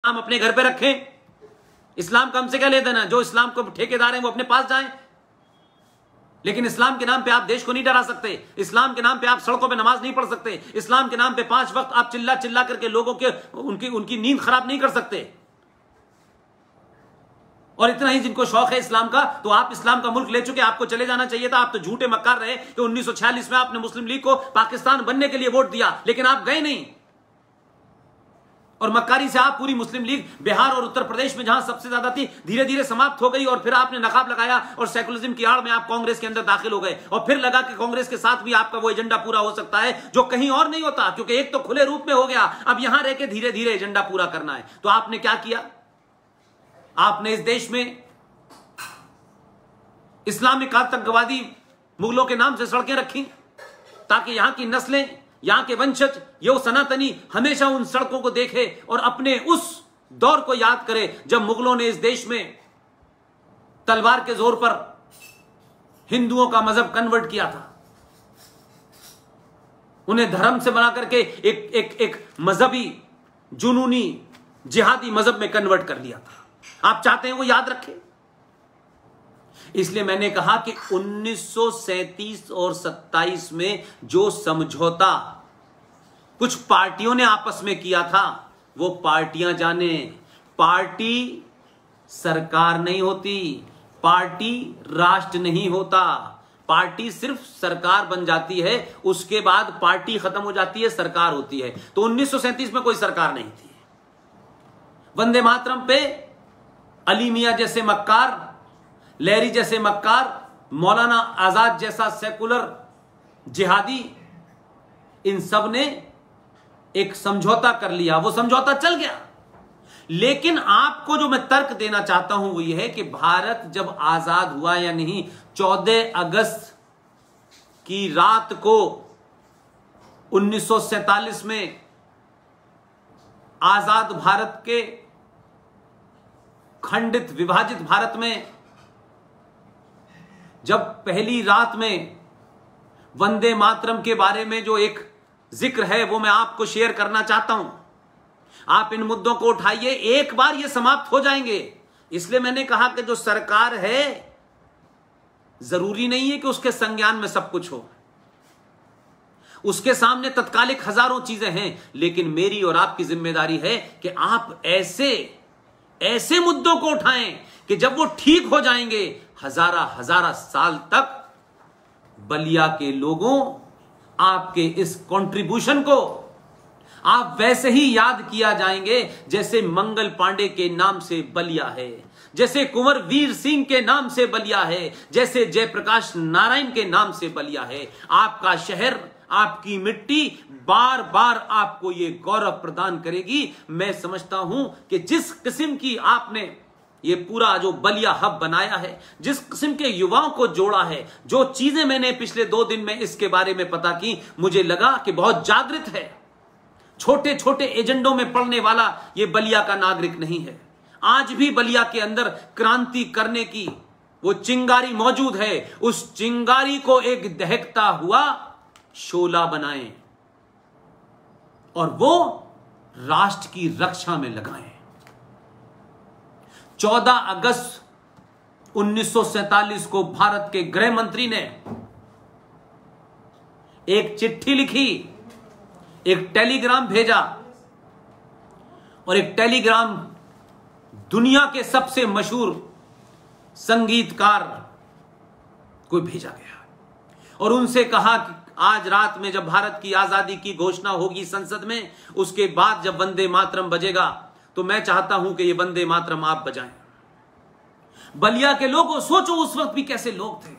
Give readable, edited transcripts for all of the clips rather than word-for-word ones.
इस्लाम अपने घर पे रखें। इस्लाम का हमसे क्या ले देना? जो इस्लाम को ठेकेदार हैं वो अपने पास जाएं। लेकिन इस्लाम के नाम पे आप देश को नहीं डरा सकते। इस्लाम के नाम पे आप सड़कों पे नमाज नहीं पढ़ सकते। इस्लाम के नाम पे 5 वक्त आप चिल्ला चिल्ला करके लोगों के उनकी नींद खराब नहीं कर सकते। और इतना ही जिनको शौक है इस्लाम का, तो आप इस्लाम का मुल्क ले चुके, आपको चले जाना चाहिए था। आप तो झूठे मक्कार रहे कि 1946 में आपने मुस्लिम लीग को पाकिस्तान बनने के लिए वोट दिया, लेकिन आप गए नहीं। और मक्कारी से आप पूरी मुस्लिम लीग बिहार और उत्तर प्रदेश में जहां सबसे ज्यादा थी, धीरे धीरे समाप्त हो गई। और फिर आपने नकाब लगाया और सेकुलरिज्म की आड़ में आप कांग्रेस के अंदर दाखिल हो गए। और फिर लगा कि कांग्रेस के साथ भी आपका वो एजेंडा पूरा हो सकता है जो कहीं और नहीं होता, क्योंकि एक तो खुले रूप में हो गया, अब यहां रह के धीरे धीरे एजेंडा पूरा करना है। तो आपने क्या किया? आपने इस देश में इस्लामिक आतंकवादी मुगलों के नाम से सड़कें रखी ताकि यहां की नस्लें, यहां के वंशज, ये सनातनी हमेशा उन सड़कों को देखे और अपने उस दौर को याद करे जब मुगलों ने इस देश में तलवार के जोर पर हिंदुओं का मजहब कन्वर्ट किया था। उन्हें धर्म से बना करके एक मजहबी जुनूनी जिहादी मजहब में कन्वर्ट कर दिया था। आप चाहते हैं वो याद रखें? इसलिए मैंने कहा कि 1937 और 27 में जो समझौता कुछ पार्टियों ने आपस में किया था, वो पार्टियां जाने। पार्टी सरकार नहीं होती, पार्टी राष्ट्र नहीं होता। पार्टी सिर्फ सरकार बन जाती है, उसके बाद पार्टी खत्म हो जाती है, सरकार होती है। तो 1937 में कोई सरकार नहीं थी। वंदे मातरम पे अली मियां जैसे मक्कार, लहरी जैसे मक्कार, मौलाना आजाद जैसा सेकुलर जिहादी, इन सब ने एक समझौता कर लिया। वो समझौता चल गया। लेकिन आपको जो मैं तर्क देना चाहता हूं वो ये है कि भारत जब आजाद हुआ या नहीं, 14 अगस्त की रात को 1947 में आजाद भारत के खंडित विभाजित भारत में जब पहली रात में वंदे मातरम के बारे में जो एक जिक्र है वो मैं आपको शेयर करना चाहता हूं। आप इन मुद्दों को उठाइए, एक बार ये समाप्त हो जाएंगे। इसलिए मैंने कहा कि जो सरकार है, जरूरी नहीं है कि उसके संज्ञान में सब कुछ हो, उसके सामने तत्कालिक हजारों चीजें हैं, लेकिन मेरी और आपकी जिम्मेदारी है कि आप ऐसे मुद्दों को उठाएं कि जब वो ठीक हो जाएंगे, हजारा साल तक बलिया के लोगों आपके इस कंट्रीब्यूशन को आप वैसे ही याद किया जाएंगे जैसे मंगल पांडे के नाम से बलिया है, जैसे कुंवर वीर सिंह के नाम से बलिया है, जैसे जयप्रकाश नारायण के नाम से बलिया है। आपका शहर, आपकी मिट्टी बार बार आपको ये गौरव प्रदान करेगी। मैं समझता हूं कि जिस किस्म की आपने ये पूरा जो बलिया हब बनाया है, जिस किस्म के युवाओं को जोड़ा है, जो चीजें मैंने पिछले 2 दिन में इसके बारे में पता की, मुझे लगा कि बहुत जागृत है। छोटे छोटे एजेंडों में पड़ने वाला ये बलिया का नागरिक नहीं है। आज भी बलिया के अंदर क्रांति करने की वो चिंगारी मौजूद है। उस चिंगारी को एक दहकता हुआ शोला बनाएं और वो राष्ट्र की रक्षा में लगाएं। 14 अगस्त 1947 को भारत के गृह मंत्री ने एक चिट्ठी लिखी, एक टेलीग्राम भेजा, और एक टेलीग्राम दुनिया के सबसे मशहूर संगीतकार को भेजा गया और उनसे कहा कि आज रात में जब भारत की आजादी की घोषणा होगी संसद में, उसके बाद जब वंदे मातरम बजेगा तो मैं चाहता हूं कि ये वंदे मातरम आप बजाएं। बलिया के लोगों, सोचो उस वक्त भी कैसे लोग थे।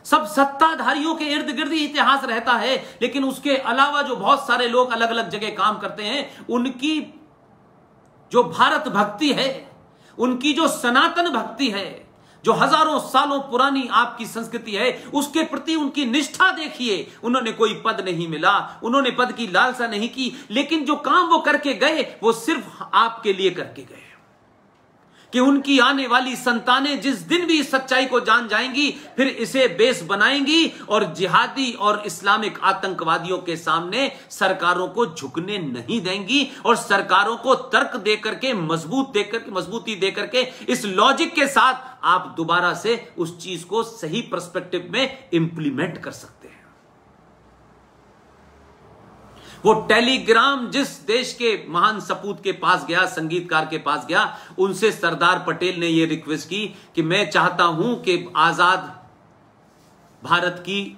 सब सत्ताधारियों के इर्द गिर्द ही इतिहास रहता है, लेकिन उसके अलावा जो बहुत सारे लोग अलग अलग जगह काम करते हैं, उनकी जो भारत भक्ति है, उनकी जो सनातन भक्ति है, जो हजारों सालों पुरानी आपकी संस्कृति है, उसके प्रति उनकी निष्ठा देखिए। उन्होंने कोई पद नहीं मिला, उन्होंने पद की लालसा नहीं की, लेकिन जो काम वो करके गए वो सिर्फ आपके लिए करके गए। कि उनकी आने वाली संतानें जिस दिन भी इस सच्चाई को जान जाएंगी, फिर इसे बेस बनाएंगी और जिहादी और इस्लामिक आतंकवादियों के सामने सरकारों को झुकने नहीं देंगी और सरकारों को तर्क देकर के मजबूती देकर के इस लॉजिक के साथ आप दोबारा से उस चीज को सही पर्सपेक्टिव में इंप्लीमेंट कर सकते हैं। वो टेलीग्राम जिस देश के महान सपूत के पास गया, संगीतकार के पास गया, उनसे सरदार पटेल ने यह रिक्वेस्ट की कि मैं चाहता हूं कि आजाद भारत की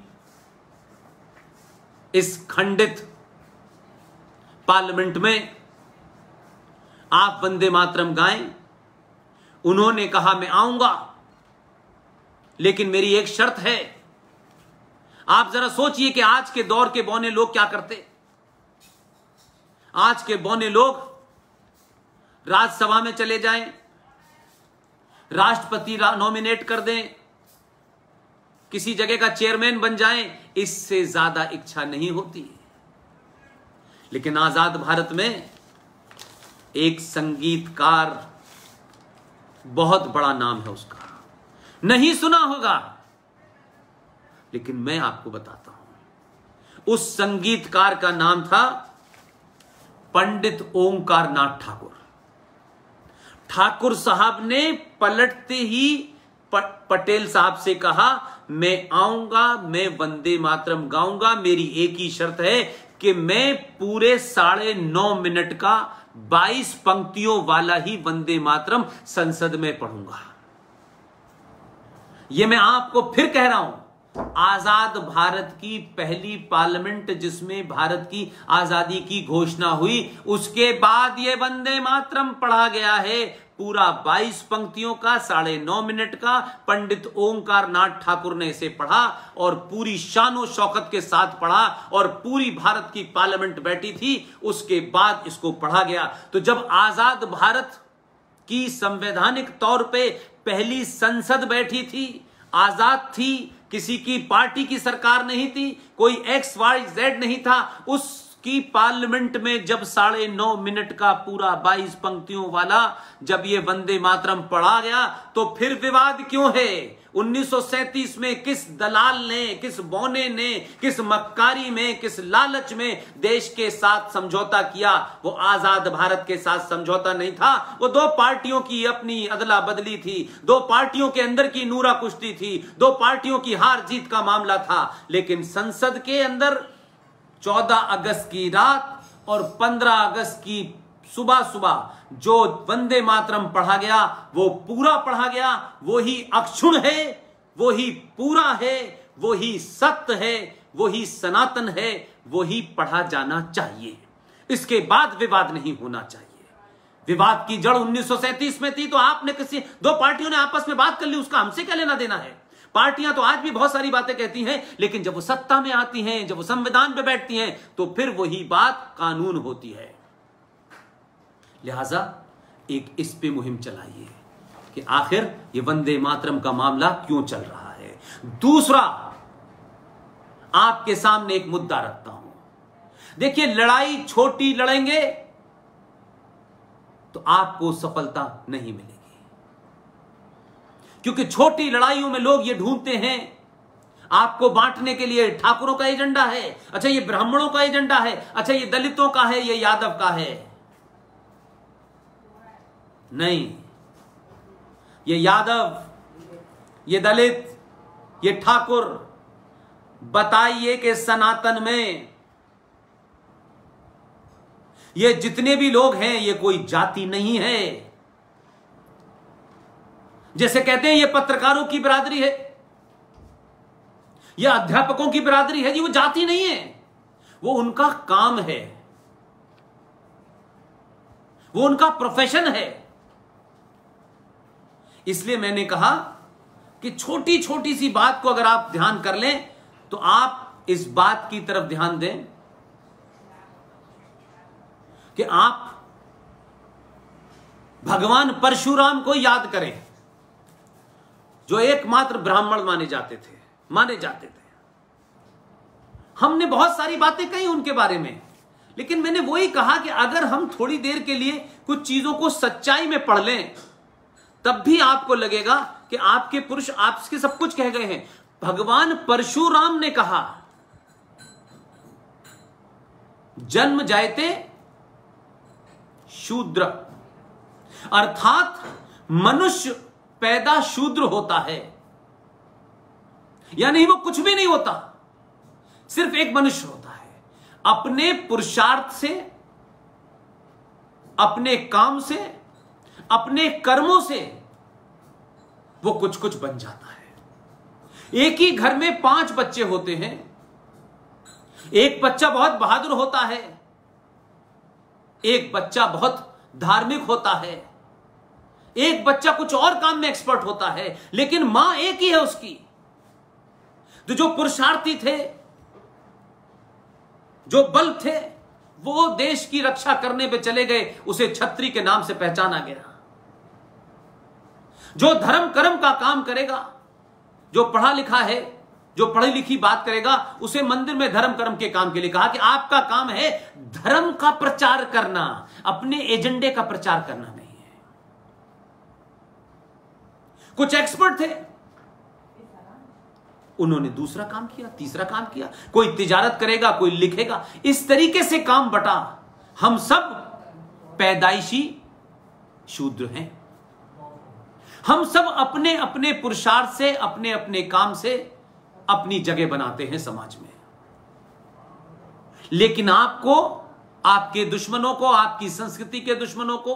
इस खंडित पार्लियामेंट में आप वंदे मातरम गाएं। उन्होंने कहा मैं आऊंगा, लेकिन मेरी एक शर्त है। आप जरा सोचिए कि आज के दौर के बौने लोग क्या करते। आज के बौने लोग राज्यसभा में चले जाएं, राष्ट्रपति नॉमिनेट कर दें, किसी जगह का चेयरमैन बन जाएं, इससे ज्यादा इच्छा नहीं होती। लेकिन आजाद भारत में एक संगीतकार, बहुत बड़ा नाम है उसका, नहीं सुना होगा, लेकिन मैं आपको बताता हूं। उस संगीतकार का नाम था पंडित ओंकार नाथ ठाकुर। ठाकुर साहब ने पलटते ही पटेल साहब से कहा मैं आऊंगा, मैं वंदे मातरम गाऊंगा, मेरी एक ही शर्त है कि मैं पूरे 9.5 मिनट का 22 पंक्तियों वाला ही वंदे मातरम संसद में पढ़ूंगा। यह मैं आपको फिर कह रहा हूं, आजाद भारत की पहली पार्लियामेंट जिसमें भारत की आजादी की घोषणा हुई, उसके बाद यह वंदे मातरम पढ़ा गया है, पूरा 22 पंक्तियों का 9.5 मिनट का। पंडित ओंकार नाथ ठाकुर ने इसे पढ़ा और पूरी शानो शौकत के साथ पढ़ा और पूरी भारत की पार्लियामेंट बैठी थी, उसके बाद इसको पढ़ा गया। तो जब आजाद भारत की संवैधानिक तौर पे पहली संसद बैठी थी, आजाद थी, किसी की पार्टी की सरकार नहीं थी, कोई XYZ नहीं था, उसकी पार्लियामेंट में जब 9.5 मिनट का पूरा 22 पंक्तियों वाला जब ये वंदे मातरम पढ़ा गया, तो फिर विवाद क्यों है? 1937 में किस दलाल ने, किस बौने ने, किस मक्कारी में, किस लालच में देश के साथ समझौता किया? वो आजाद भारत के साथ समझौता नहीं था, वो दो पार्टियों की अपनी अदला बदली थी, दो पार्टियों के अंदर की नूरा कुश्ती थी, दो पार्टियों की हार जीत का मामला था। लेकिन संसद के अंदर 14 अगस्त की रात और 15 अगस्त की सुबह जो वंदे मातरम पढ़ा गया, वो पूरा पढ़ा गया, वो ही अक्षुण है, वो ही पूरा है, वो ही सत्य है, वो ही सनातन है, वो ही पढ़ा जाना चाहिए। इसके बाद विवाद नहीं होना चाहिए। विवाद की जड़ 1937 में थी, तो आपने किसी दो पार्टियों ने आपस में बात कर ली, उसका हमसे क्या लेना देना है? पार्टियां तो आज भी बहुत सारी बातें कहती हैं, लेकिन जब वो सत्ता में आती हैं, जब वो संविधान पे बैठती हैं, तो फिर वही बात कानून होती है। लिहाजा एक इस पे मुहिम चलाइए कि आखिर ये वंदे मातरम का मामला क्यों चल रहा है। दूसरा, आपके सामने एक मुद्दा रखता हूं। देखिए, लड़ाई छोटी लड़ेंगे तो आपको सफलता नहीं मिलेगी, क्योंकि छोटी लड़ाइयों में लोग ये ढूंढते हैं आपको बांटने के लिए। ठाकुरों का एजेंडा है, अच्छा ये ब्राह्मणों का एजेंडा है, अच्छा ये दलितों का है, ये यादव का है। नहीं, ये यादव, ये दलित, ये ठाकुर, बताइए कि सनातन में ये जितने भी लोग हैं, ये कोई जाति नहीं है। जैसे कहते हैं ये पत्रकारों की बिरादरी है, ये अध्यापकों की बिरादरी है, जी वो जाति नहीं है, वो उनका काम है, वो उनका प्रोफेशन है। इसलिए मैंने कहा कि छोटी छोटी सी बात को अगर आप ध्यान कर लें, तो आप इस बात की तरफ ध्यान दें कि आप भगवान परशुराम को याद करें, जो एकमात्र ब्राह्मण माने जाते थे। हमने बहुत सारी बातें कही उनके बारे में, लेकिन मैंने वही कहा कि अगर हम थोड़ी देर के लिए कुछ चीजों को सच्चाई में पढ़ लें, तब भी आपको लगेगा कि आपके पुरुष आपके सब कुछ कह गए हैं। भगवान परशुराम ने कहा, जन्म जायते शूद्र, अर्थात मनुष्य पैदा शूद्र होता है, यानी वो कुछ भी नहीं होता, सिर्फ एक मनुष्य होता है। अपने पुरुषार्थ से, अपने काम से, अपने कर्मों से वो कुछ कुछ बन जाता है। एक ही घर में 5 बच्चे होते हैं, एक बच्चा बहुत बहादुर होता है, एक बच्चा बहुत धार्मिक होता है, एक बच्चा कुछ और काम में एक्सपर्ट होता है, लेकिन मां एक ही है उसकी। तो जो पुरुषार्थी थे, जो बल थे, वो देश की रक्षा करने पे चले गए, उसे छत्री के नाम से पहचाना गया। जो धर्म कर्म का काम करेगा, जो पढ़ा लिखा है, जो पढ़ी लिखी बात करेगा, उसे मंदिर में धर्म कर्म के काम के लिए कहा कि आपका काम है धर्म का प्रचार करना, अपने एजेंडे का प्रचार करना नहीं है। कुछ एक्सपर्ट थे, उन्होंने दूसरा काम किया, तीसरा काम किया, कोई तिजारत करेगा, कोई लिखेगा, इस तरीके से काम बटा। हम सब पैदाइशी शूद्र हैं। हम सब अपने अपने पुरुषार्थ से, अपने अपने काम से अपनी जगह बनाते हैं समाज में। लेकिन आपको, आपके दुश्मनों को, आपकी संस्कृति के दुश्मनों को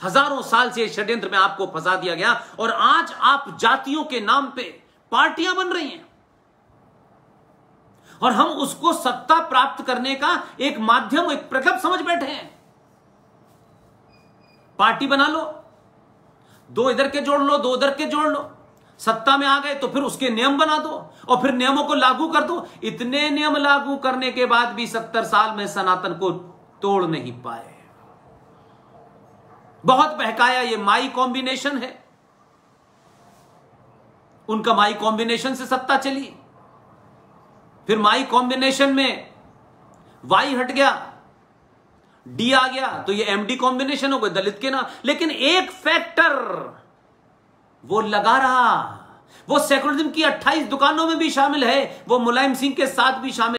हजारों साल से षड्यंत्र में आपको फंसा दिया गया, और आज आप जातियों के नाम पे पार्टियां बन रही हैं, और हम उसको सत्ता प्राप्त करने का एक माध्यम, एक प्रकल्प समझ बैठे हैं। पार्टी बना लो, 2 इधर के जोड़ लो, 2 उधर के जोड़ लो, सत्ता में आ गए तो फिर उसके नियम बना दो और फिर नियमों को लागू कर दो। इतने नियम लागू करने के बाद भी 70 साल में सनातन को तोड़ नहीं पाए। बहुत बहकाया, ये माई कॉम्बिनेशन है, उनका माई कॉम्बिनेशन से सत्ता चली, फिर माई कॉम्बिनेशन में वाई हट गया, डी आ गया, तो ये एमडी कॉम्बिनेशन हो गए, दलित के नाम। लेकिन एक फैक्टर वो लगा रहा, वो सेकुलरिज्म की 28 दुकानों में भी शामिल है, वो मुलायम सिंह के साथ भी शामिल